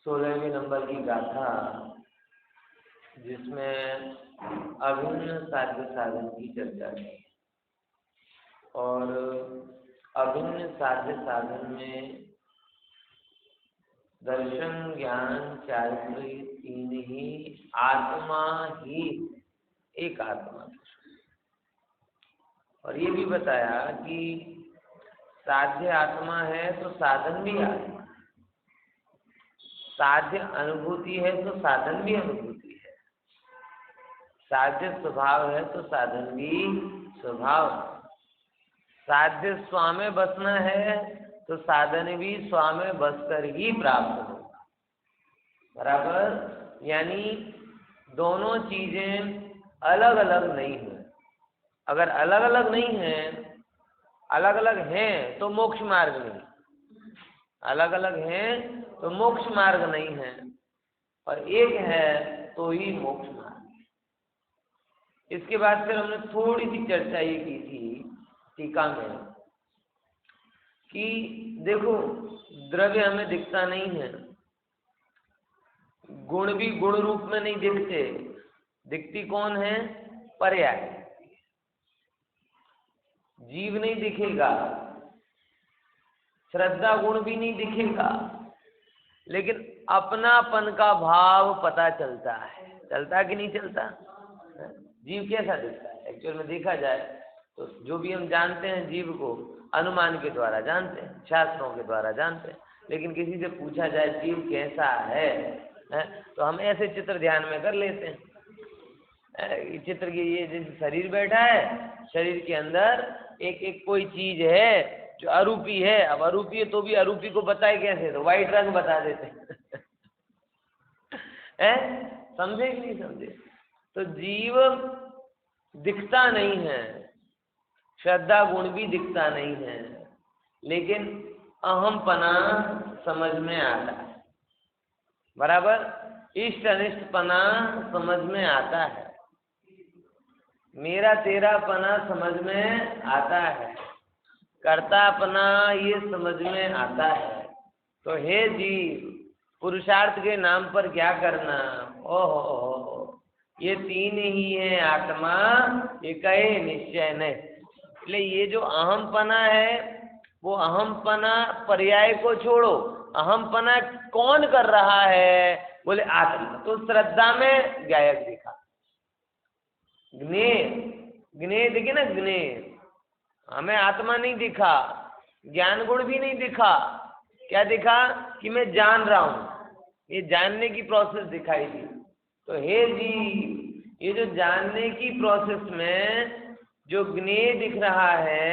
16वें number की गाथा, जिसमें अभिन्न साध्य साधन की चर्चा की और अभिन्न साध्य साधन में दर्शन, ज्ञान, चारित्र तीन ही, आत्मा ही एक आत्मा। और ये भी बताया कि साध्य आत्मा है तो साधन भी आत्मा, साध्य अनुभूति है तो साधन भी अनुभूति है, साध्य स्वभाव है तो साधन भी स्वभाव, साध्य स्वामे बसना है तो साधन भी स्वामे बसकर ही प्राप्त होगा। बराबर, यानी दोनों चीजें अलग अलग नहीं है। अगर अलग अलग नहीं है, अलग अलग हैं तो मोक्ष मार्ग नहीं, अलग अलग हैं तो मोक्ष मार्ग नहीं है, और एक है तो ही मोक्ष मार्ग। इसके बाद फिर हमने थोड़ी सी चर्चा ये की थी टीका में कि देखो, द्रव्य हमें दिखता नहीं है, गुण भी गुण रूप में नहीं दिखते, दिखती कौन है? पर्याय। जीव नहीं दिखेगा, श्रद्धा गुण भी नहीं दिखेगा, लेकिन अपनापन का भाव पता चलता है। चलता कि नहीं चलता? जीव कैसा दिखता है? एक्चुअल में देखा जाए तो जो भी हम जानते हैं जीव को अनुमान के द्वारा जानते हैं, शास्त्रों के द्वारा जानते हैं, लेकिन किसी से पूछा जाए जीव कैसा है, तो हम ऐसे चित्र ध्यान में कर लेते हैं। चित्र की ये जैसे शरीर बैठा है, शरीर के अंदर एक एक कोई चीज है जो अरूपी है। अब अरूपी है तो भी अरूपी को बताए कैसे? तो व्हाइट रंग बता देते हैं। समझे कि नहीं समझे? तो जीव दिखता नहीं है, श्रद्धा गुण भी दिखता नहीं है, लेकिन अहमपना समझ में आता है। बराबर, इष्ट अनिष्टपना समझ में आता है, मेरा तेरा पना समझ में आता है, कर्तापना ये समझ में आता है। तो हे जीव, पुरुषार्थ के नाम पर क्या करना? ओहो, ये तीन ही है आत्मा, ये कहे निश्चय नहीं। इसलिए ये जो अहमपना है, वो अहमपना पर्याय को छोड़ो, अहमपना कौन कर रहा है? बोले आत्मा। तो श्रद्धा में गायक दिखा, ज्ञे ज्ञे दिखे ना, ज्ञे। हमें आत्मा नहीं दिखा, ज्ञान गुण भी नहीं दिखा। क्या दिखा? कि मैं जान रहा हूं, ये जानने की प्रोसेस दिखाई दी। तो हे जी, ये जो जानने की प्रोसेस में जो ज्ञेय दिख रहा है,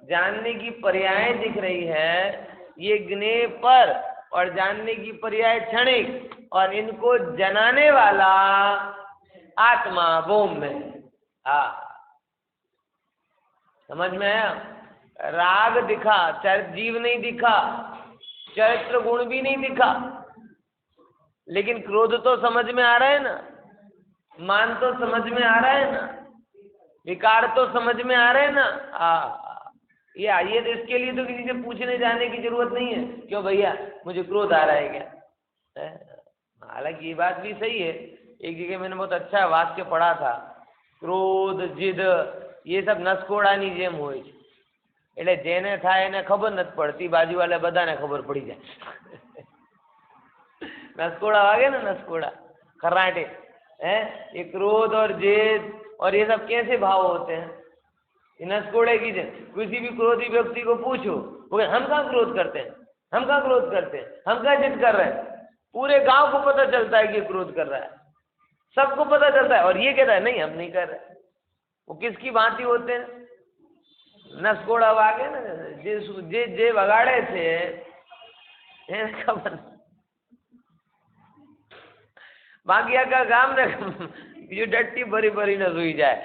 जानने की पर्याय दिख रही है, ये ज्ञेय पर और जानने की पर्याय क्षणिक, और इनको जनाने वाला आत्मा बोम में। समझ में आया? राग दिखा, चरित्र जीव नहीं दिखा, चरित्र गुण भी नहीं दिखा, लेकिन क्रोध तो समझ में आ रहा है ना, मान तो समझ में आ रहा है ना, विकार तो समझ में आ रहे हैं ना। ये आइए, तो इसके लिए तो किसी से पूछने जाने की जरूरत नहीं है, क्यों भैया मुझे क्रोध आ रहा है क्या? हालांकि ये बात भी सही है। एक जगह मैंने बहुत अच्छा वाक्य पढ़ा था, क्रोध, जिद ये सब નસકોડાની જેમ હોય છે, એટલે જેને થાય એને ખબર નથી પડતી, બાજુવાળા બધાને ખબર પડી જાય। નસકોડા વાગે ना, नसकोड़ा खर्राटे है, ये क्रोध और जिद और ये सब कैसे भाव होते हैं? ये नसकोड़े की किसी भी क्रोधी व्यक्ति को पूछो, वो हम कहाँ क्रोध करते हैं, हम कहाँ क्रोध करते हैं, हम कहाँ जिद कर रहे हैं? पूरे गांव को पता चलता है कि क्रोध कर रहा है, सबको पता चलता है, और ये कहता है नहीं हम नहीं कर रहे। वो किसकी भांति होते हैं? નસકોડા વાગે ને, જે જે વગાડે છે એને ખબર, બાકી આખા ગામ ને બીજું ડટ્ટી ભરી ભરીને સુઈ જાય।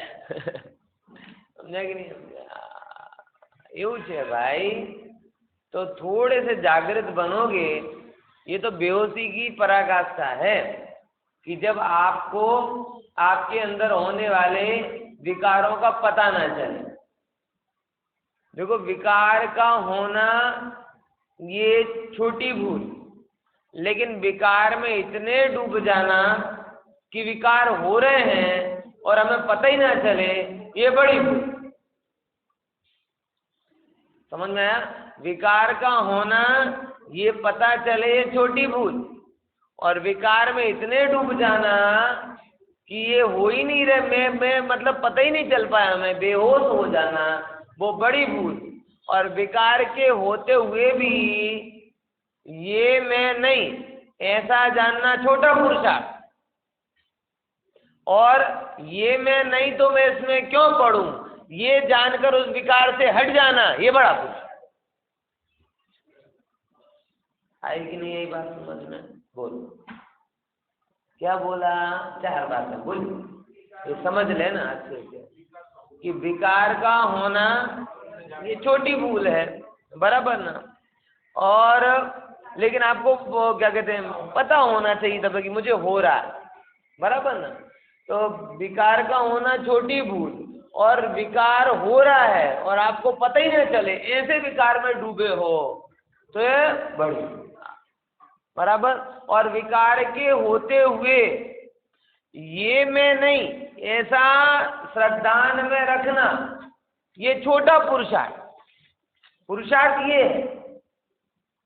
સમજ્યા કે નહીં? એવું છે भाई। तो थोड़े से जागृत बनोगे, ये तो बेहोशी की पराकाष्ठा है कि जब आपको आपके अंदर होने वाले विकारों का पता ना चले। देखो, विकार का होना ये छोटी भूल, लेकिन विकार में इतने डूब जाना कि विकार हो रहे हैं और हमें पता ही ना चले, ये बड़ी भूल। समझ में आया? विकार का होना ये पता चले, ये छोटी भूल, और विकार में इतने डूब जाना कि ये हो ही नहीं रहे, मैं मतलब पता ही नहीं चल पाया, मैं बेहोश हो जाना, वो बड़ी भूल। और विकार के होते हुए भी ये मैं नहीं ऐसा जानना छोटा पुरुषार्थ, और ये मैं नहीं तो मैं इसमें क्यों पढ़ूं, ये जानकर उस विकार से हट जाना, ये बड़ा पुरुषार्थ। आई कि नहीं यही बात समझ में? बोलो क्या बोला? 4 बातें बोली, ये समझ लेना अच्छे से कि विकार का होना ये छोटी भूल है, बराबर ना? और लेकिन आपको वो क्या कहते हैं, पता होना चाहिए तब कि मुझे हो रहा है, बराबर ना? तो विकार का होना छोटी भूल, और विकार हो रहा है और आपको पता ही नहीं चले, ऐसे विकार में डूबे हो तो ये बड़ी, बराबर। और विकार के होते हुए ये मैं नहीं ऐसा श्रद्धान में रखना, ये छोटा पुरुषार्थ। पुरुषार्थ ये है,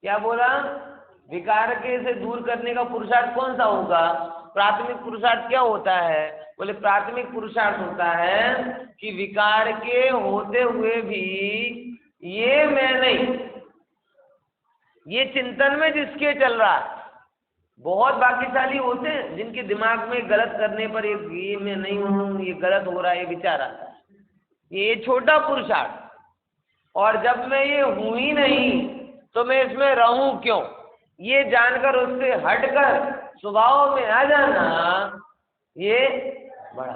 क्या बोला? विकार के से दूर करने का पुरुषार्थ कौन सा होगा? प्राथमिक पुरुषार्थ क्या होता है? बोले प्राथमिक पुरुषार्थ होता है कि विकार के होते हुए भी ये मैं नहीं, ये चिंतन में जिसके चल रहा है। बहुत भाग्यशाली होते हैं जिनके दिमाग में गलत करने पर ये मैं नहीं हूँ, ये गलत हो रहा है, ये विचार आता है, ये छोटा पुरुषार्थ। और जब मैं ये हूँ ही नहीं तो मैं इसमें रहूं क्यों, ये जानकर उससे हटकर स्वभाव में आ जाना, ये बड़ा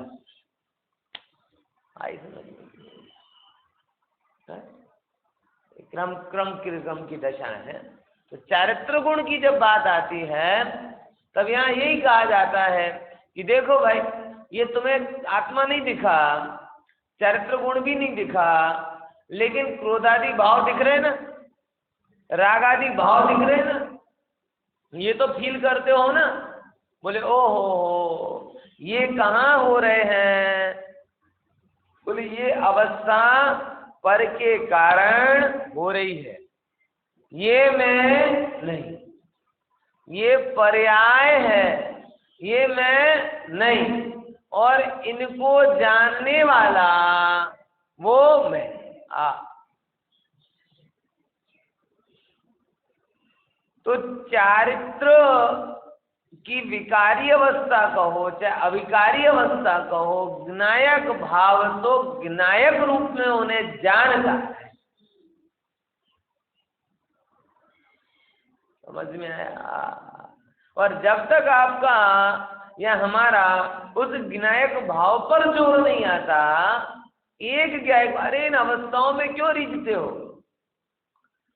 आई समझ में। क्रम की दशा है। तो चारित्र गुण की जब बात आती है तब यहाँ यही कहा जाता है कि देखो भाई, ये तुम्हें आत्मा नहीं दिखा, चारित्र गुण भी नहीं दिखा, लेकिन क्रोधादि भाव दिख रहे ना, राग आदि भाव दिख रहे ना, ये तो फील करते हो ना। बोले ओहो ये कहाँ हो रहे हैं? बोले ये अवस्था पर के कारण हो रही है, ये मैं नहीं, ये पर्याय है, ये मैं नहीं, और इनको जानने वाला वो मैं। तो चारित्र की विकारी अवस्था कहो चाहे अविकारी अवस्था कहो, ज्ञायक भाव तो ज्ञायक रूप में उन्हें जानता है। समझ में आया? और जब तक आपका या हमारा उस ज्ञायक भाव पर जोर नहीं आता, एक ज्ञायक, अरे इन अवस्थाओं में क्यों रीझते हो,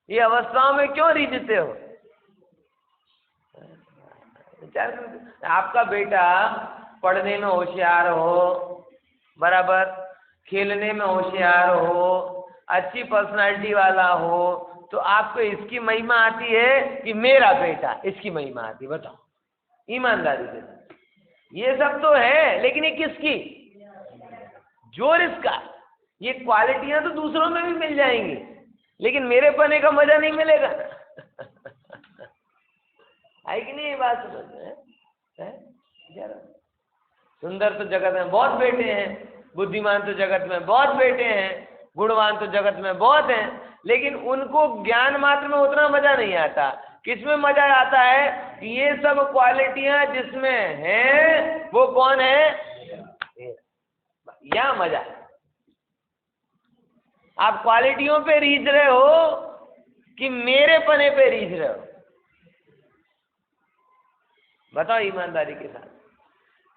ये अवस्थाओं में क्यों रीझते हो? आपका बेटा पढ़ने में होशियार हो, बराबर, खेलने में होशियार हो, अच्छी पर्सनालिटी वाला हो, तो आपको इसकी महिमा आती है कि मेरा बेटा, इसकी महिमा आती है? बताओ ईमानदारी से। ये सब तो है, लेकिन ये किसकी? जोर इसका। ये क्वालिटियां तो दूसरों में भी मिल जाएंगी, लेकिन मेरे पने का मजा नहीं मिलेगा। है कि नहीं ये बात समझ में? सुंदर तो जगत में बहुत बेटे हैं, बुद्धिमान तो जगत में बहुत बेटे हैं, गुणवान तो जगत में बहुत हैं, लेकिन उनको ज्ञान मात्र में उतना मजा नहीं आता। किसमें मजा आता है? कि ये सब क्वालिटियां जिसमें हैं वो कौन है? यह मजा। आप क्वालिटियों पे रीझ रहे हो कि मेरे पने पे रीझ रहे हो? बताओ ईमानदारी के साथ।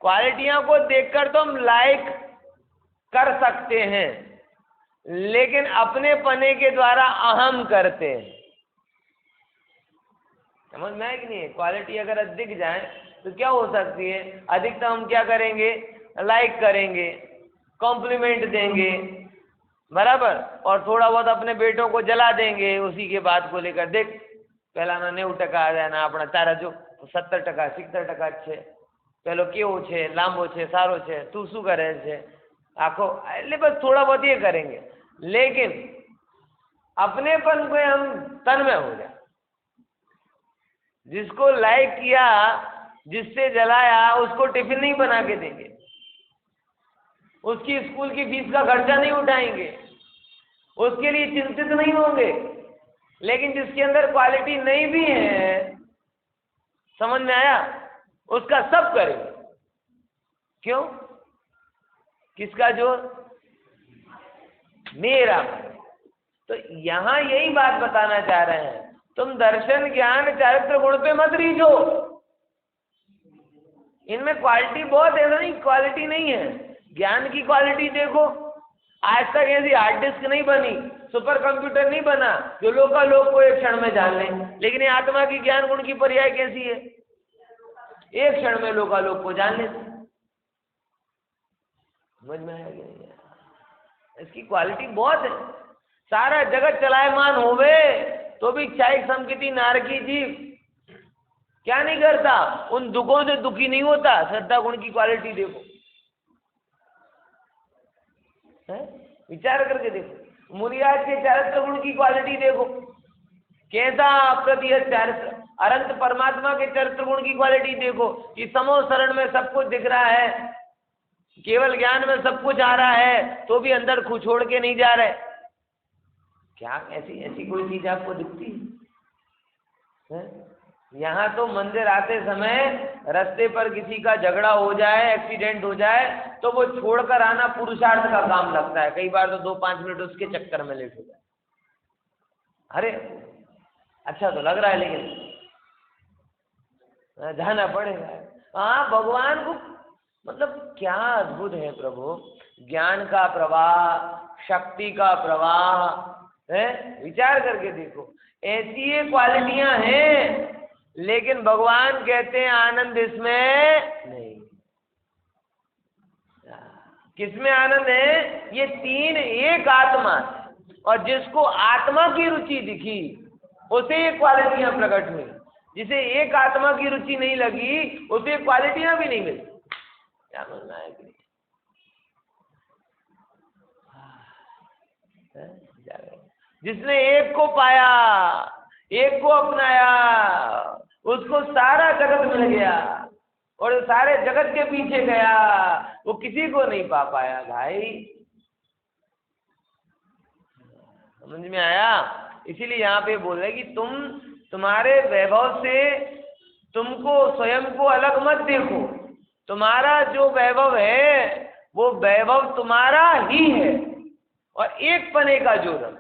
क्वालिटियां को देखकर तो हम लाइक कर सकते हैं, लेकिन अपने पने के द्वारा अहम करते हैं। समझ में आया कि नहीं? क्वालिटी अगर दिख जाए तो क्या हो सकती है? अधिकतम हम क्या करेंगे? लाइक करेंगे, कॉम्प्लीमेंट देंगे, बराबर, और थोड़ा बहुत अपने बेटों को जला देंगे उसी के बात को लेकर। देख પહેલાના 90% આવ્યા ને આપણા તારા જો 70% 70% જ છે. પેલો કેવો છે, લાંબો છે, સારો છે, તું શું કરે છે, आखो એટલે बस थोड़ा बहुत ये करेंगे, लेकिन अपनेपन को हम तन में हो जाए. जिसको लाइक किया, जिससे जलाया, उसको टिफिन नहीं बना के देंगे, उसकी स्कूल की फीस का खर्चा नहीं उठाएंगे, उसके लिए चिंतित नहीं होंगे. लेकिन जिसके अंदर क्वालिटी नहीं भी है, समझ में आया, उसका सब करेंगे. क्यों? किसका जो मेरा. तो यहां यही बात बताना चाह रहे हैं, तुम दर्शन ज्ञान चारित्र गुण पे मत रीझो. इनमें क्वालिटी बहुत है, ऐसा नहीं क्वालिटी नहीं है. ज्ञान की क्वालिटी देखो, आज तक ऐसी हार्ड डिस्क नहीं बनी, सुपर कंप्यूटर नहीं बना जो लोकालोक को एक क्षण में जान ले. लेकिन ये आत्मा की ज्ञान गुण की पर्याय कैसी है, एक क्षण में लोकालोक को जान लेते. समझ में आया कि नहीं? इसकी क्वालिटी बहुत है. सारा जगत चलायमान होवे तो भी क्षायिक समकिति नारकी जीव क्या नहीं करता, उन दुखों से दुखी नहीं होता. श्रद्धा गुण की क्वालिटी देखो, है? विचार करके देखो. मुनिराज के चारित्र गुण की क्वालिटी देखो, कैसा अप्रतिहत चारित्र. अनंत परमात्मा के चरित्र गुण की क्वालिटी देखो कि समो शरण में सब कुछ दिख रहा है, केवल ज्ञान में सब कुछ आ रहा है, तो भी अंदर खुद छोड़ के नहीं जा रहे. क्या ऐसी ऐसी कोई चीज आपको दिखती है? यहाँ तो मंदिर आते समय रास्ते पर किसी का झगड़ा हो जाए, एक्सीडेंट हो जाए, तो वो छोड़कर आना पुरुषार्थ का काम लगता है. कई बार तो 2-5 मिनट उसके चक्कर में लेट हो जाए. अरे अच्छा तो लग रहा है, लेकिन जाना पड़ेगा. हाँ, भगवान को मतलब क्या अद्भुत है प्रभु. ज्ञान का प्रवाह, शक्ति का प्रवाह है. विचार करके देखो, ऐसी ये क्वालिटियां हैं, लेकिन भगवान कहते हैं आनंद इसमें नहीं. किसमें आनंद है? ये तीन एक आत्मा है, और जिसको आत्मा की रुचि दिखी उसे ये क्वालिटियां प्रकट हुई. जिसे एक आत्मा की रुचि नहीं लगी उसे क्वालिटियां भी नहीं मिली. क्या बोलना है कि जिसने एक को पाया, एक को अपनाया, उसको सारा जगत मिल गया, और सारे जगत के पीछे गया, वो किसी को नहीं पा पाया. भाई समझ में आया? इसीलिए यहाँ पे बोल रहे कि तुम्हारे वैभव से तुमको स्वयं को अलग मत देखो. तुम्हारा जो वैभव है वो वैभव तुम्हारा ही है, और एक पने का जो रंग.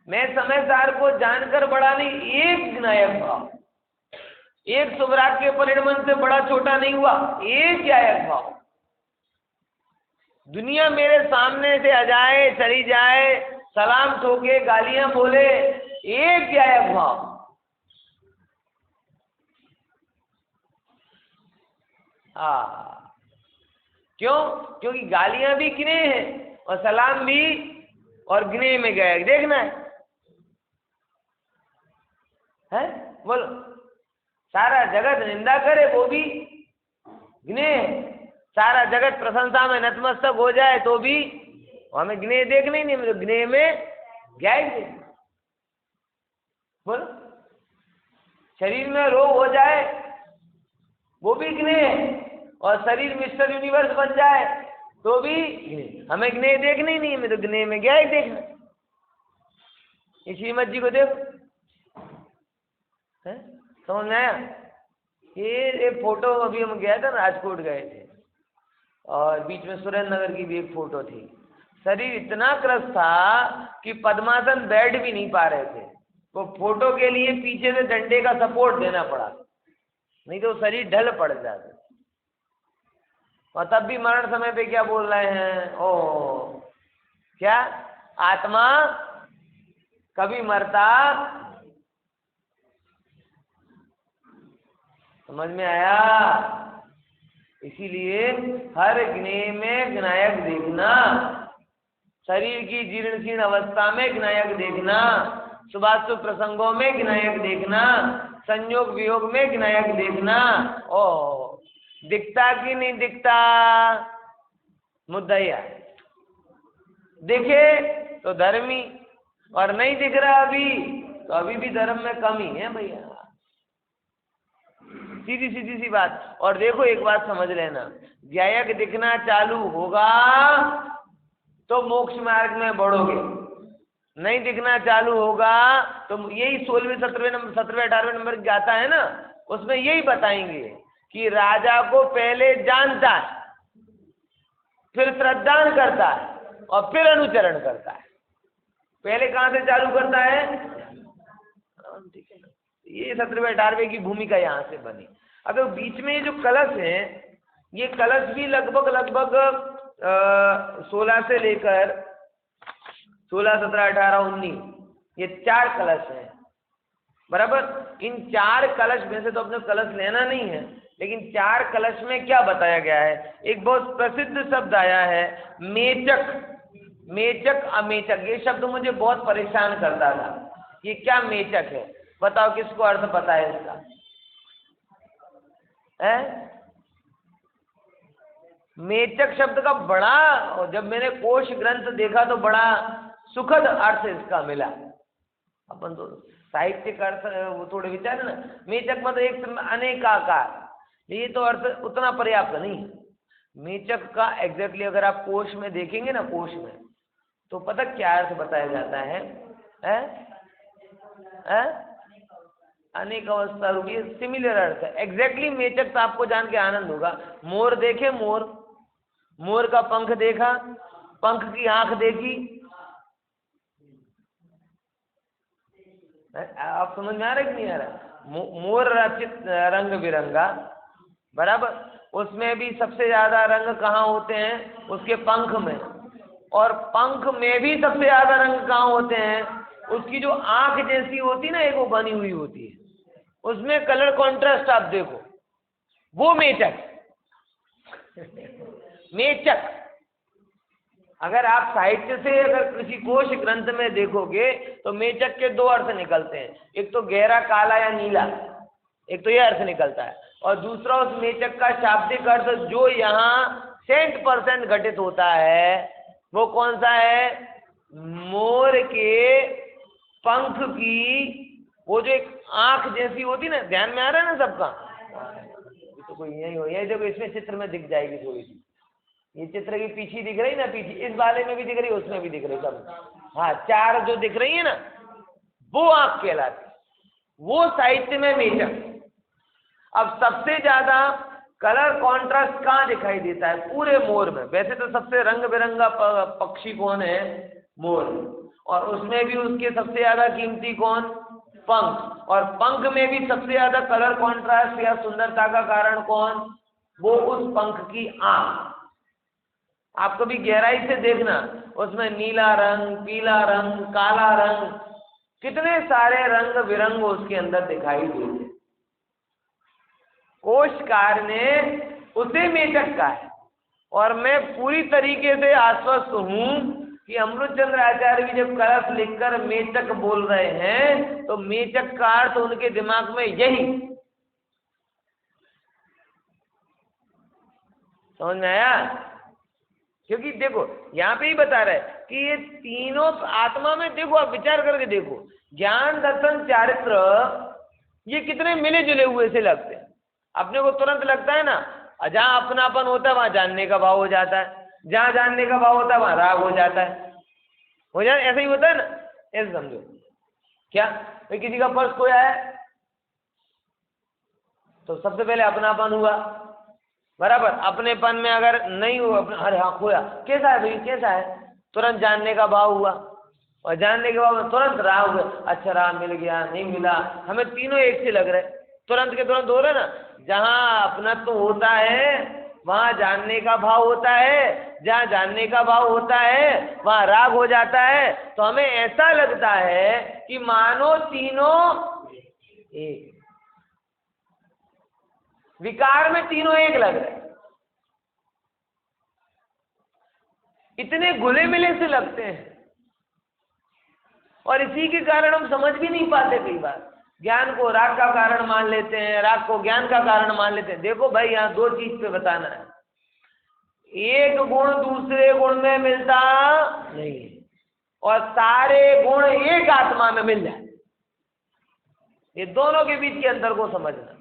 मैं समय सार को जानकर बड़ा नहीं, एक विनायक भाव, एक सुभराग के परिणमन से बड़ा छोटा नहीं हुआ, एक गायक भाव. दुनिया मेरे सामने से आ जाए, चली जाए, सलाम ठोके, गालियां बोले, एक गायक भाव. क्यों? क्योंकि गालियां भी गिने हैं और सलाम भी, और गिने में गए. देखना है बोलो. सारा जगत निंदा करे वो भी गिने, सारा जगत प्रशंसा में नतमस्तक हो जाए तो भी हमें गिने देखने नहीं, मतलब गिने में गए. बोलो. शरीर में रोग हो जाए वो भी गिने, और शरीर मिस्टर यूनिवर्स बन जाए तो भी गिने. हमें गिने देखने ही नहीं, मैं तो गिने में गया ही देखना. इसी मत जी को देखो, समझ में आया? ये फोटो अभी हम गया था, राजकोट गए थे, और बीच में सुरेंद्र नगर की भी एक फोटो थी. शरीर इतना क्रस्त था कि पद्मासन बैठ भी नहीं पा रहे थे. वो फोटो के लिए पीछे से डंडे का सपोर्ट देना पड़ा, नहीं तो शरीर ढल पड़ जाता. और तब भी मरण समय पे क्या बोल रहे हैं? ओ क्या आत्मा कभी मरता. समझ में आया? इसीलिए हर गिने में विनायक देखना, शरीर की जीर्ण शीर्ण अवस्था में विनायक देखना, शुभाशुभ प्रसंगों में ज्ञायक देखना, संयोग वियोग में ज्ञायक देखना। ओ दिखता कि नहीं दिखता? मुद्दा ही है। दिखे तो धर्मी, और नहीं दिख रहा अभी तो अभी भी धर्म में कमी है भैया। सीधी सीधी सी बात। और देखो एक बात समझ लेना, ज्ञायक दिखना चालू होगा तो मोक्ष मार्ग में बढ़ोगे, नहीं दिखना चालू होगा तो यही 16वें 17वें नंबर 17वें 18वें नंबर की गाथा है ना, उसमें यही बताएंगे कि राजा को पहले जानता है, फिर श्रद्धान करता है और फिर अनुचरण करता है। पहले कहां से चालू करता है? ठीक है ना, ये 17वें 18वें की भूमिका यहाँ से बनी। अब बीच में ये जो कलश है, ये कलश भी लगभग 16 से लेकर 16, 17, 18, 19 ये 4 कलश हैं, बराबर। इन 4 कलश में से तो अपने कलश लेना नहीं है, लेकिन 4 कलश में क्या बताया गया है? एक बहुत प्रसिद्ध शब्द आया है मेचक, मेचक अमेचक। ये शब्द मुझे बहुत परेशान करता था, ये क्या मेचक है? बताओ किसको अर्थ पता है इसका? है मेचक शब्द का बड़ा, जब मैंने कोश ग्रंथ देखा तो बड़ा सुखद अर्थ इसका मिला। अपन तो साहित्य का अर्थ वो थोड़े विचार ना, मेचक मतलब एक अनेकाकार, ये तो अर्थ उतना पर्याप्त नहीं। मेचक का एग्जैक्टली अगर आप कोश में देखेंगे ना, कोश में, तो पता क्या अर्थ बताया जाता है? अनेक अवस्था रूपी सिमिलर अर्थ है। एग्जैक्टली मेचक तो आपको जान के आनंद होगा। मोर देखे, मोर, मोर का पंख देखा, पंख की आंख देखी, आप समझ में आ रहा है कि नहीं आ रहा? मोर रचित रंग बिरंगा, बराबर। उसमें भी सबसे ज्यादा रंग कहाँ होते हैं? उसके पंख में। और पंख में भी सबसे ज्यादा रंग कहाँ होते हैं? उसकी जो आंख जैसी होती है ना, एक वो बनी हुई होती है, उसमें कलर कॉन्ट्रास्ट आप देखो, वो मेचक। मेचक अगर आप साहित्य से अगर किसी कोश ग्रंथ में देखोगे तो मेचक के 2 अर्थ निकलते हैं, एक तो गहरा काला या नीला, एक तो ये अर्थ निकलता है, और दूसरा उस मेचक का शाब्दिक अर्थ जो यहाँ 100% घटित होता है वो कौन सा है? मोर के पंख की वो जो एक आंख जैसी होती ना, ध्यान में आ रहा है ना सबका? तो कोई यही हो, ये देखो इसमें चित्र में दिख जाएगी थोड़ी सी, ये चित्र की पीछे दिख रही ना, पीछे इस वाले में भी दिख रही, उसमें भी दिख रही सब। हाँ, 4 जो दिख रही है ना, वो आंख कहलाती, वो साहित्य में मेचक। अब सबसे ज्यादा कलर कॉन्ट्रास्ट कहाँ दिखाई देता है? पूरे मोर में। वैसे तो सबसे रंग बिरंगा पक्षी कौन है? मोर। और उसमें भी उसके सबसे ज्यादा कीमती कौन? पंख। और पंख में भी सबसे ज्यादा कलर कॉन्ट्रास्ट या सुंदरता का कारण कौन? वो उस पंख की आंख। आप कभी गहराई से देखना, उसमें नीला रंग, पीला रंग, काला रंग, कितने सारे रंग बिरंग उसके अंदर दिखाई देते। कोशकार ने उसे मेचक कहा है। और मैं पूरी तरीके से आश्वस्त हूं कि अमृतचंद्र आचार्य भी जब कलश लिखकर मेचक बोल रहे हैं तो मेचक का अर्थ उनके दिमाग में यही। समझ में आया? क्योंकि देखो यहाँ पे ही बता रहा है कि ये तीनों आत्मा में, देखो आप विचार करके देखो, ज्ञान दर्शन चारित्र ये कितने मिले जुले हुए से लगते हैं। अपने को तुरंत लगता है ना, जहाँ अपनापन होता है वहां जानने का भाव हो जाता है, जहाँ जानने का भाव होता है वहां राग हो जाता है, ऐसा ही होता है ना। ऐसे समझो, क्या भाई किसी का पर्स खोया है तो सबसे पहले अपनापन हुआ, बराबर। अपनेपन में अगर नहीं हुआ, अरे हाँ खोया, कैसा है भाई, कैसा है, तुरंत जानने का भाव हुआ, और जानने के बाद तुरंत राग हुआ, अच्छा राह मिल गया, नहीं मिला, हमें तीनों एक से लग रहे, तुरंत के तुरंत हो रहे ना। जहाँ अपनत्व होता है वहां जानने का भाव होता है, जहाँ जानने का भाव होता है वहां राग हो जाता है। तो हमें ऐसा लगता है कि मानो तीनों एक, विकार में तीनों एक लग रहे, इतने घुले मिले से लगते हैं। और इसी के कारण हम समझ भी नहीं पाते। कई बार ज्ञान को राग का कारण मान लेते हैं, राग को ज्ञान का कारण मान लेते हैं। देखो भाई, यहाँ दो चीज पे बताना है, एक गुण दूसरे गुण में मिलता नहीं है और सारे गुण एक आत्मा में मिल जाए, ये दोनों के बीच के अंतर को समझना।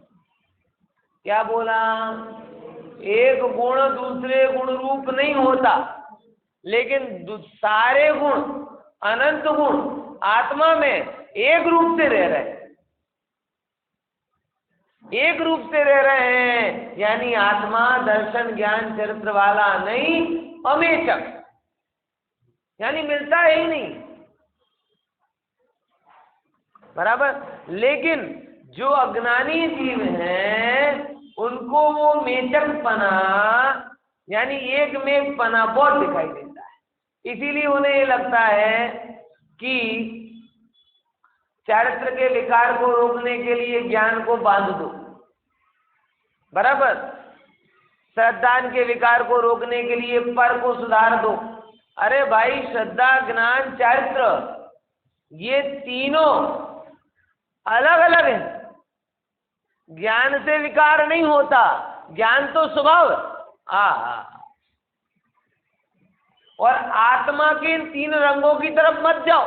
क्या बोला? एक गुण दूसरे गुण रूप नहीं होता, लेकिन सारे गुण, अनंत गुण आत्मा में एक रूप से रह रहे हैं, एक रूप से रह रहे हैं। यानी आत्मा दर्शन ज्ञान चरित्र वाला नहीं, अमेचक, यानी मिलता ही नहीं, बराबर। लेकिन जो अज्ञानी जीव हैं उनको वो मेचकपना यानी एक में पना बहुत दिखाई देता है। इसीलिए उन्हें ये लगता है कि चारित्र के विकार को रोकने के लिए ज्ञान को बांध दो, बराबर। श्रद्धा के विकार को रोकने के लिए पर को सुधार दो। अरे भाई, श्रद्धा ज्ञान चारित्र ये तीनों अलग अलग हैं। ज्ञान से विकार नहीं होता, ज्ञान तो स्वभाव। और आत्मा के इन तीन रंगों की तरफ मत जाओ,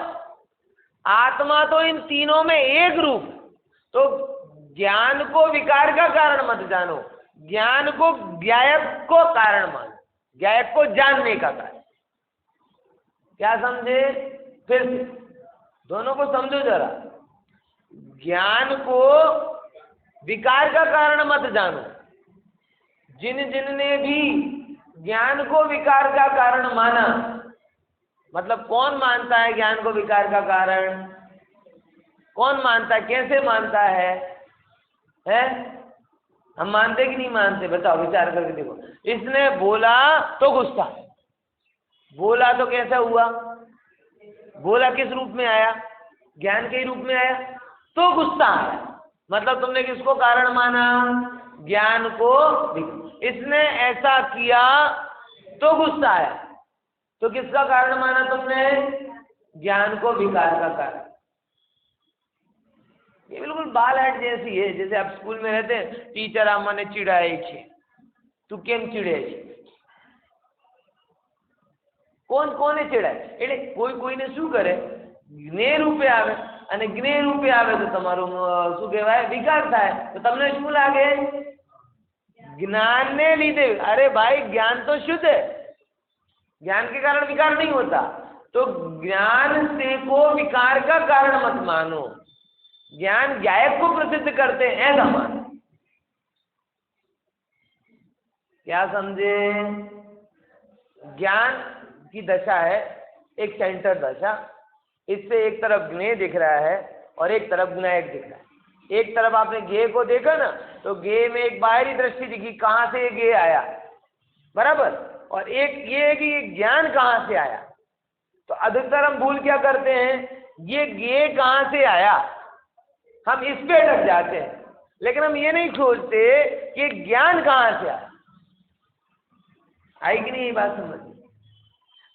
आत्मा तो इन तीनों में एक रूप। तो ज्ञान को विकार का कारण मत जानो, ज्ञान को ज्ञायक को कारण मानो, ज्ञायक को जानने का कारण। क्या समझे? फिर से दोनों को समझो जरा। ज्ञान को विकार का कारण मत जानो। जिनने भी ज्ञान को विकार का कारण माना, मतलब कौन मानता है ज्ञान को विकार का कारण? कौन मानता है? कैसे मानता है? हम मानते कि नहीं मानते? बताओ, विचार करके देखो। इसने बोला तो गुस्सा, बोला तो कैसा हुआ? बोला किस रूप में आया? ज्ञान के रूप में आया, तो गुस्सा आया। मतलब तुमने किसको कारण माना? ज्ञान को। इसने ऐसा किया तो गुस्सा आया, तो किसका कारण माना तुमने? ज्ञान को विकार का कारण। ये बिल्कुल बाल हट जैसी है। जैसे आप स्कूल में रहते हैं, टीचर आमाने चिड़ाए छे, तू केम चिड़े छे? કોને ચડાય? એટલે કોઈને શું કરે? જ્ઞેય રૂપે આવે, અને જ્ઞેય રૂપે આવે તો તમારું શું કહેવાય? વિકાર થાય। તો તમને શું લાગે? ज्ञान ने लीधे। अरे भाई, ज्ञान तो शुद्ध है, ज्ञान के कारण विकार नहीं होता। तो ज्ञान से को विकार का कारण मत मानो, ज्ञान ज्ञायक को प्रसिद्ध करते हैं ऐसा मानो। क्या समझे? ज्ञान की दशा है एक सेंटर दशा। इससे एक तरफ ज्ञेय दिख रहा है और एक तरफ ज्ञायक दिख रहा है। एक तरफ आपने ज्ञेय को देखा ना, तो ज्ञेय में एक बाहरी दृष्टि दिखी, कहाँ से ये ज्ञेय आया, बराबर। और एक ये है कि ये ज्ञान कहाँ से आया। तो अधिकतर हम भूल क्या करते हैं? ये ज्ञेय कहाँ से आया, हम इस पे अटक जाते हैं, लेकिन हम ये नहीं खोजते कि ज्ञान कहाँ से आया। आई कि नहीं ये बात समझ?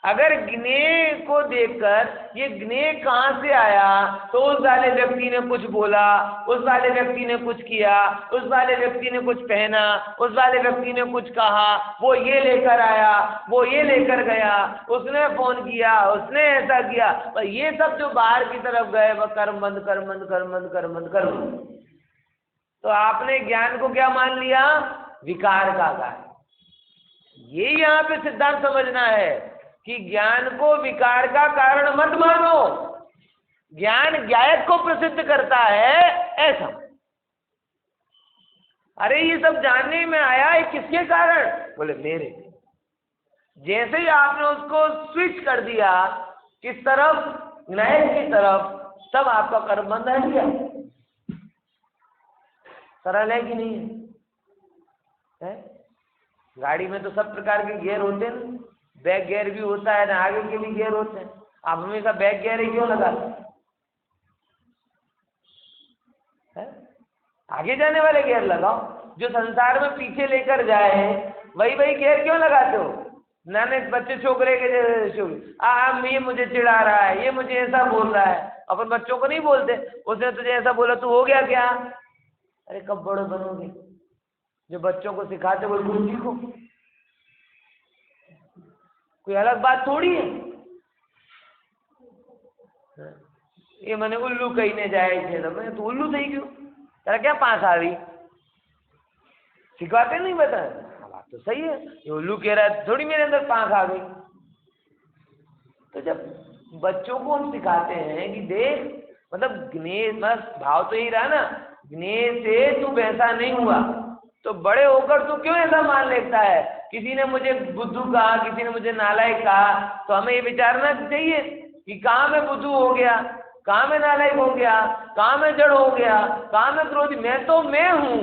अगर ज्ञेय को देखकर ये ज्ञेय कहाँ से आया, तो उस वाले व्यक्ति ने कुछ बोला, उस वाले व्यक्ति ने कुछ किया, उस वाले व्यक्ति ने कुछ पहना, उस वाले व्यक्ति ने कुछ कहा, वो ये लेकर आया, वो ये लेकर गया, उसने फोन किया, उसने ऐसा किया। पर ये सब जो बाहर की तरफ गए वह कर्म बंद कर्म बंद कर्म बंद कर्म बंद कर्म। तो आपने ज्ञान को क्या मान लिया? विकार का कारण। ये यहाँ पे सिद्धांत समझना है कि ज्ञान को विकार का कारण मत मानो, ज्ञान ज्ञायक को प्रसिद्ध करता है ऐसा। अरे ये सब जानने में आया है किसके कारण? बोले मेरे। जैसे ही आपने उसको स्विच कर दिया किस तरफ? ज्ञायक की तरफ, तब आपका कर्म बंद है क्या? सरल है कि नहीं है? गाड़ी में तो सब प्रकार के गियर होते हैं, बैक गियर भी होता है ना, आगे के भी गियर होते हैं। आप हमेशा बैक गियर ही क्यों लगाते हैं? आगे जाने वाले गियर लगाओ, जो संसार में पीछे लेकर जाए वही गियर क्यों लगाते हो? नाने बच्चे छोकरे के ये मुझे चिढ़ा रहा है, ये मुझे ऐसा बोल रहा है। अपन बच्चों को नहीं बोलते, उसने तुझे ऐसा बोला, तू हो गया क्या? अरे कब बड़े बनोगे? जो बच्चों को सिखाते वो गुरु जी को, कोई अलग बात थोड़ी है। ये मैंने उल्लू कहने जाए थे ना, मैं तो उल्लू सही क्यों, तेरा क्या पास आ रही, सिखाते नहीं बता। बात तो सही है, ये उल्लू कह रहा है थोड़ी मेरे अंदर पास आ गई। तो जब बच्चों को हम सिखाते हैं कि देख, मतलब गणेश, बस भाव तो यही रहा ना, गणेश से तू वैसा नहीं हुआ, तो बड़े होकर तू क्यों ऐसा मान लेता है? किसी ने मुझे बुद्धू कहा, किसी ने मुझे नालायक कहा, तो हमें ये विचारना चाहिए कि कहाँ मैं बुद्धू हो गया, कहाँ मैं नालायक हो गया, कहाँ मैं जड़ हो गया, कहाँ मैं क्रोधी। मैं तो मैं हूं,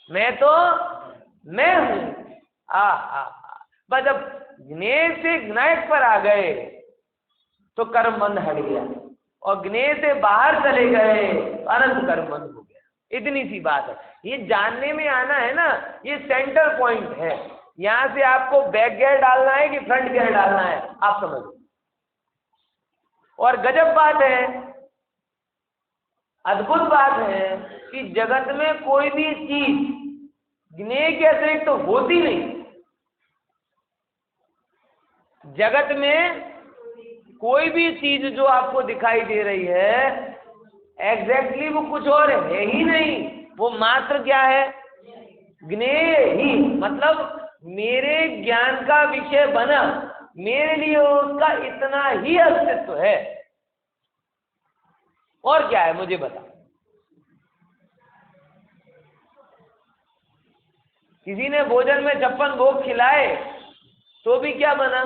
मैं तो मैं हूं। बस जब गणेश से विनायक पर आ गए तो कर्म बंध हट गया, और गणेश से बाहर चले गए तो अनंत कर्म बंद हो गया। इतनी सी बात है, ये जानने में आना है ना, ये सेंटर पॉइंट है। यहां से आपको बैक गियर डालना है कि फ्रंट गियर डालना है, आप समझ लो। और गजब बात है, अद्भुत बात है कि जगत में कोई भी चीज गणेश के अतिरिक्त तो होती नहीं। जगत में कोई भी चीज जो आपको दिखाई दे रही है, एग्जैक्टली वो कुछ और है ही नहीं, वो मात्र क्या है? गणेश ही। मतलब मेरे ज्ञान का विषय बना, मेरे लिए उसका इतना ही अस्तित्व है। और क्या है मुझे बता। किसी ने भोजन में 56 भोग खिलाए तो भी क्या बना?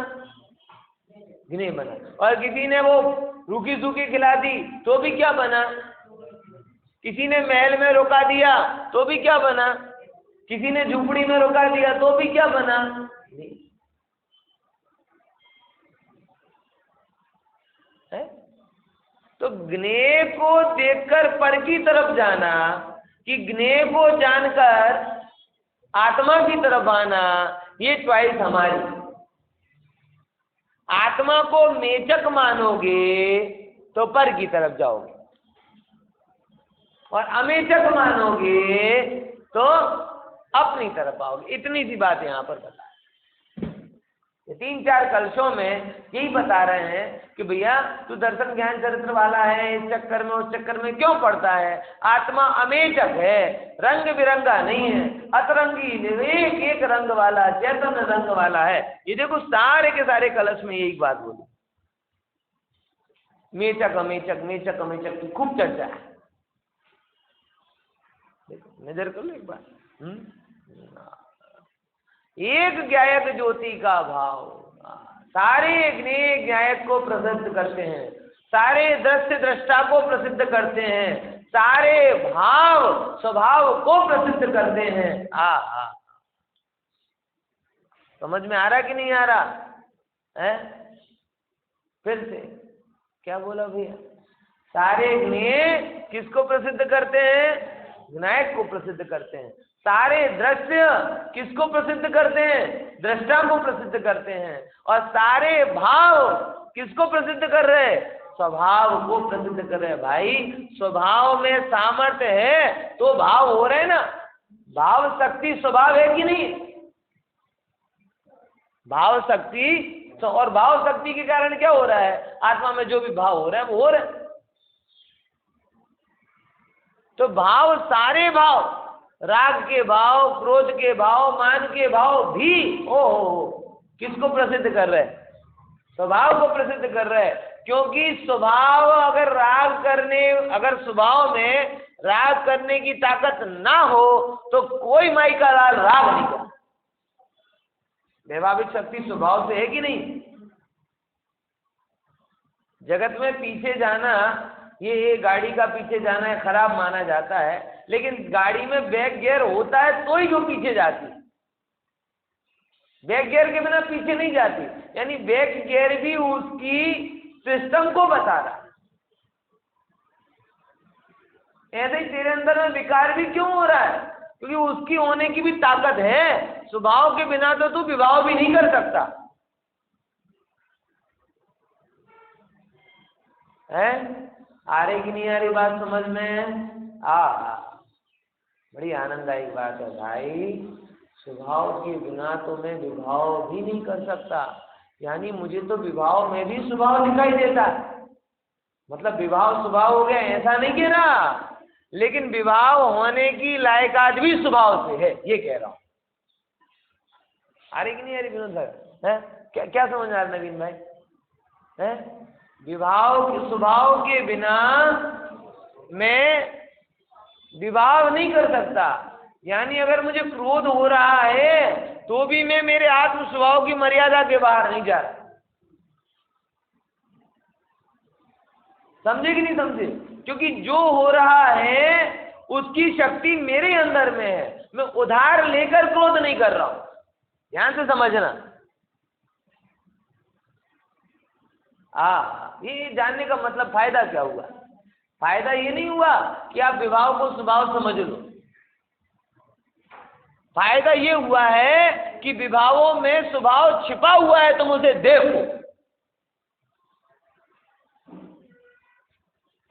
गणेश बना। और किसी ने वो रूखी सूखी खिला दी तो भी क्या बना? किसी ने महल में रोका दिया तो भी क्या बना? किसी ने झुपड़ी में रोका दिया तो भी क्या बना? है? तो गणेश को देखकर पर की तरफ जाना कि गणेश को जानकर आत्मा की तरफ आना, ये च्वाइस हमारी। आत्मा को मेचक मानोगे तो पर की तरफ जाओगे, और अमेचक मानोगे तो अपनी तरफ आओगे। इतनी सी बात यहां पर बता, ये 3-4 कलशों में यही बता रहे हैं कि भैया तू दर्शन ज्ञान चरित्र वाला है, इस चक्कर में उस चक्कर में क्यों पड़ता है? आत्मा अमेचक है, रंग बिरंगा नहीं है, अतरंगी एक एक रंग वाला, चैतन्य रंग वाला है। ये देखो सारे के सारे कलश में यही बात बोली, मेचक अमेचक, मेचक अमेचक की खूब चर्चा है। देखो नजर कर लो एक बार। एक ज्ञायक ज्योति का भाव, सारे ज्ञायक को प्रसिद्ध करते हैं, सारे दृश्य दृष्टा को प्रसिद्ध करते हैं, सारे भाव स्वभाव को प्रसिद्ध करते हैं। समझ में आ रहा कि नहीं आ रहा है? फिर से क्या बोला भैया? सारे ज्ञेय किसको प्रसिद्ध करते हैं? विनायक को प्रसिद्ध करते हैं। सारे दृश्य किसको प्रसिद्ध करते हैं? दृष्टा को प्रसिद्ध करते हैं। और सारे भाव किसको प्रसिद्ध कर रहे हैं? स्वभाव को प्रसिद्ध कर रहे हैं। भाई स्वभाव में सामर्थ्य है तो भाव हो रहे हैं ना। भाव शक्ति स्वभाव है कि नहीं? भाव शक्ति तो, और भाव शक्ति के कारण क्या हो रहा है? आत्मा में जो भी भाव हो रहा है वो हो रहा है। तो भाव, सारे भाव, राग के भाव, क्रोध के भाव, मान के भाव भी किसको प्रसिद्ध कर रहे हैं? स्वभाव को प्रसिद्ध कर रहे हैं। क्योंकि स्वभाव अगर अगर स्वभाव में राग करने की ताकत ना हो तो कोई माई का लाल राग नहीं कर। वैभाविक शक्ति स्वभाव से है कि नहीं? जगत में पीछे जाना, ये गाड़ी का पीछे जाना है खराब माना जाता है, लेकिन गाड़ी में बैक गियर होता है तो ही जो पीछे जाती, बैक गियर के बिना पीछे नहीं जाती। यानी बैक गियर भी उसकी सिस्टम को बता रहा है। ऐसे ही तेरे अंदर में विकार भी क्यों हो रहा है? क्योंकि उसकी होने की भी ताकत है। स्वभाव के बिना तो तू विवाह भी नहीं कर सकता है। आ रही कि नहीं आ रही बात समझ में? बड़ी आनंददायक बात है भाई। स्वभाव के बिना तो मैं विवाह भी नहीं कर सकता, यानी मुझे तो विवाह में भी स्वभाव दिखाई देता है। मतलब विवाह स्वभाव हो गया ऐसा नहीं कह रहा, लेकिन विवाह होने की लायकात भी स्वभाव से है, ये कह रहा हूं। आ रही कि नहीं आ रही विनोद भाई? है क्या क्या समझ आ रहा नवीन भाई? है विवाह स्वभाव के बिना मैं विवाह नहीं कर सकता, यानी अगर मुझे क्रोध हो रहा है तो भी मैं मेरे आत्म स्वभाव की मर्यादा के बाहर नहीं जा रहा। समझे कि नहीं समझे? क्योंकि जो हो रहा है उसकी शक्ति मेरे अंदर में है, मैं उधार लेकर क्रोध नहीं कर रहा हूं। ध्यान से समझना। ये जानने का मतलब फायदा क्या हुआ? फायदा ये नहीं हुआ कि आप विवाह को स्वभाव समझ लो। फायदा ये हुआ है कि विवाहों में स्वभाव छिपा हुआ है, तुम उसे देखो।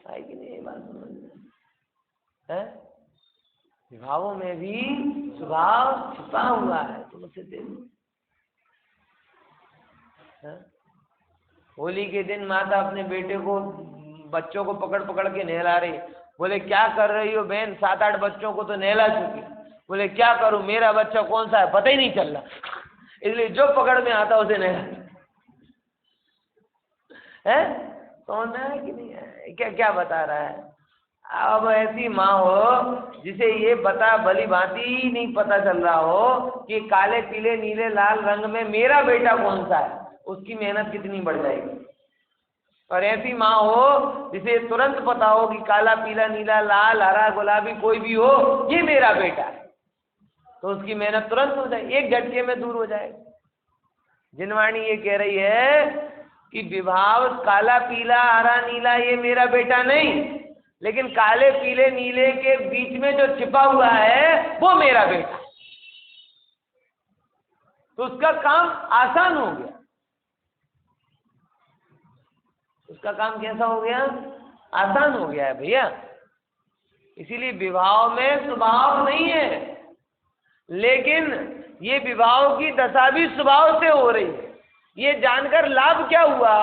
है कि नहीं? बात समझ है? विवाहों में भी स्वभाव छिपा हुआ है, तुम उसे देखो। होली के दिन माता अपने बेटे को, बच्चों को पकड़ पकड़ के नहला रही। बोले क्या कर रही हो बहन? 7-8 बच्चों को तो नहला चुकी। बोले क्या करूं, मेरा बच्चा कौन सा है पता ही नहीं चल रहा, इसलिए जो पकड़ में आता उसे नहला। है कौन है कि नहीं है? क्या क्या बता रहा है? अब ऐसी माँ हो जिसे ये बता भली भांति नहीं पता चल रहा हो कि काले पीले नीले लाल रंग में मेरा बेटा कौन सा है, उसकी मेहनत कितनी बढ़ जाएगी। और ऐसी माँ हो जिसे तुरंत पता हो कि काला पीला नीला लाल हरा गुलाबी कोई भी हो, ये मेरा बेटा है, तो उसकी मेहनत तुरंत हो जाए, एक झटके में दूर हो जाएगी। जिनवाणी ये कह रही है कि विभाव काला पीला हरा नीला ये मेरा बेटा नहीं, लेकिन काले पीले नीले के बीच में जो छिपा हुआ है वो मेरा बेटा। तो उसका काम आसान हो गया। उसका काम कैसा हो गया? आसान हो गया है भैया। इसीलिए विवाह में स्वभाव नहीं है, लेकिन ये विवाह की दशा भी स्वभाव से हो रही है। ये जानकर लाभ क्या हुआ?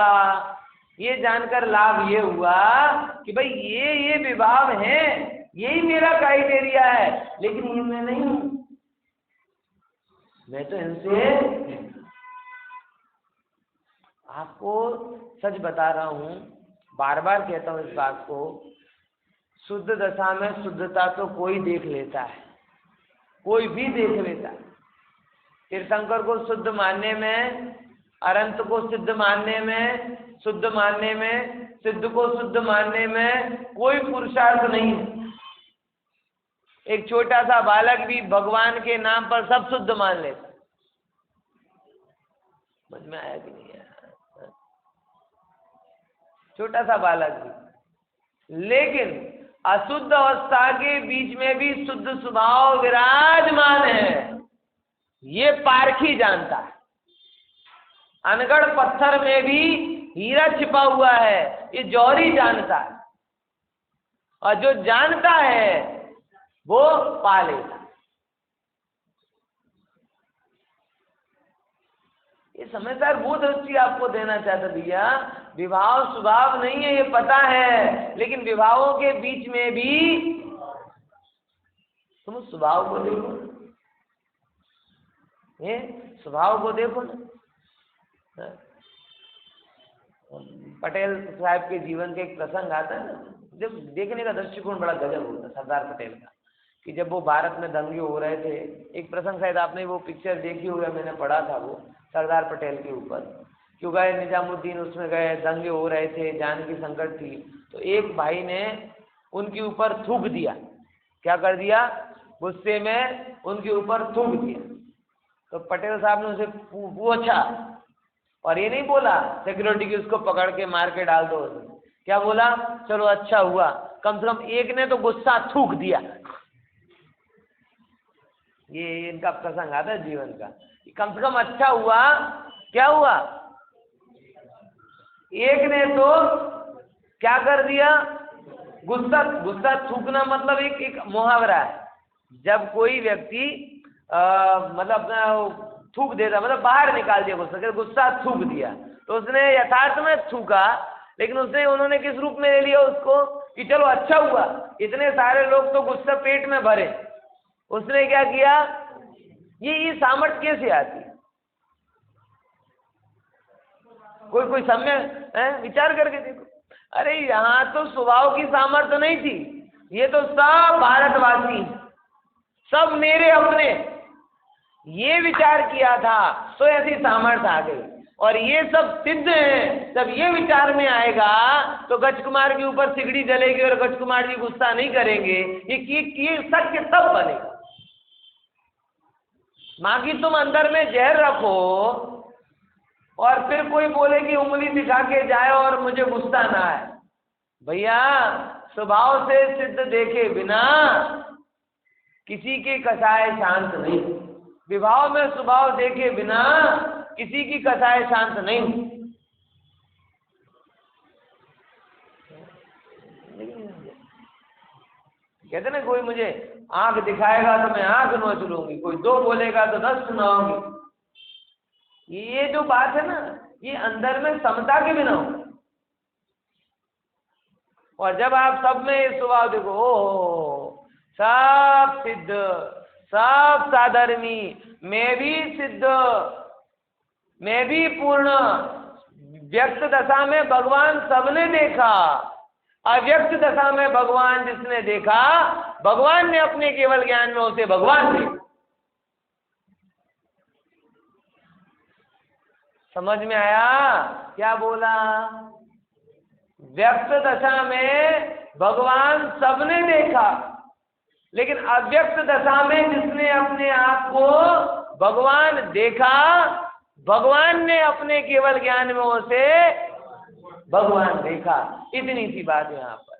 ये जानकर लाभ ये हुआ कि भाई ये विवाह है, यही मेरा क्राइटेरिया है, लेकिन ये मैं नहीं हूं। मैं तो इनसे, आपको सच बता रहा हूं, बार बार कहता हूं इस बात को, शुद्ध दशा में शुद्धता तो कोई देख लेता है, कोई भी देख लेता है। तीर्थंकर को शुद्ध मानने में, अनंत को सिद्ध मानने में, शुद्ध मानने में, सिद्ध को शुद्ध मानने में कोई पुरुषार्थ नहीं है। एक छोटा सा बालक भी भगवान के नाम पर सब शुद्ध मान लेता। समझ में आया कि नहीं आया? छोटा सा बालक भी, लेकिन अशुद्ध अवस्था के बीच में भी शुद्ध स्वभाव विराजमान है, ये पारखी जानता है। अनगढ़ पत्थर में भी हीरा छिपा हुआ है, ये जौहरी जानता है। और जो जानता है वो पा लेता। ये समझदार वो दृष्टि आपको देना चाहता भैया। विवाह स्वभाव नहीं है ये पता है, लेकिन विवाहों के बीच में भी तुम स्वभाव को देखो, ये स्वभाव को देखो ना। पटेल साहब के जीवन का एक प्रसंग आता है ना, जब देखने का दृष्टिकोण बड़ा गजब होता है सरदार पटेल का, कि जब वो भारत में दंगे हो रहे थे, एक प्रसंग शायद आपने वो पिक्चर देखी होगी, मैंने पढ़ा था वो सरदार पटेल के ऊपर, क्यों गए निजामुद्दीन, उसमें गए, दंगे हो रहे थे, जान की संकट थी, तो एक भाई ने उनके ऊपर थूक दिया। क्या कर दिया? गुस्से में उनके ऊपर थूक दिया। तो पटेल साहब ने उसे पूछा, और ये नहीं बोला सिक्योरिटी की उसको पकड़ के मार के डाल दो, क्या बोला? चलो अच्छा हुआ, कम से कम एक ने तो गुस्सा थूक दिया। ये इनका प्रसंग आता है जीवन का। कम से कम अच्छा हुआ, क्या हुआ, एक ने तो क्या कर दिया, गुस्सा, गुस्सा थूकना मतलब एक मुहावरा है। जब कोई व्यक्ति मतलब अपना थूक देता, मतलब बाहर निकाल दिया गुस्सा, गुस्सा थूक दिया, तो उसने यथार्थ में थूका, लेकिन उन्होंने किस रूप में ले लिया उसको कि चलो अच्छा हुआ, इतने सारे लोग तो गुस्सा पेट में भरे। उसने क्या किया, ये सामर्थ्य कैसे आती, कोई सम्य विचार करके देखो। अरे यहाँ तो स्वभाव की सामर्थ्य नहीं थी, ये तो सब भारतवासी, सब मेरे अपने, ये विचार किया था तो ऐसी सामर्थ्य आ गई। और ये सब सिद्ध है, जब ये विचार में आएगा तो गज कुमार के ऊपर सिगड़ी जलेगी और गज कुमार जी गुस्सा नहीं करेंगे। ये सत्य तब बनेगा। बाकी तुम अंदर में जहर रखो और फिर कोई बोले कि उंगली दिखा के जाए और मुझे गुस्सा ना आए। भैया स्वभाव से सिद्ध देखे बिना किसी की कसाय शांत नहीं, विभाव में स्वभाव देखे बिना किसी की कसाय शांत नहीं। कहते ना, कोई मुझे आंख दिखाएगा तो मैं आंख नोच लूंगी, कोई दो बोलेगा तो 10 सुनाऊंगी। ये जो बात है ना, ये अंदर में समता के बिना हो। और जब आप सब में ये स्वभाव देखो, ओ सब सिद्ध, सब साधर्मी, मैं भी सिद्ध, मैं भी पूर्ण, व्यक्त दशा में भगवान सबने देखा, अव्यक्त दशा में भगवान जिसने देखा, भगवान ने अपने केवल ज्ञान में उसे भगवान देखा। समझ में आया क्या बोला? व्यक्त दशा में भगवान सबने देखा, लेकिन अव्यक्त दशा में जिसने अपने आप को भगवान देखा, भगवान ने अपने केवल ज्ञान में उसे भगवान देखा। इतनी सी बात है यहाँ पर।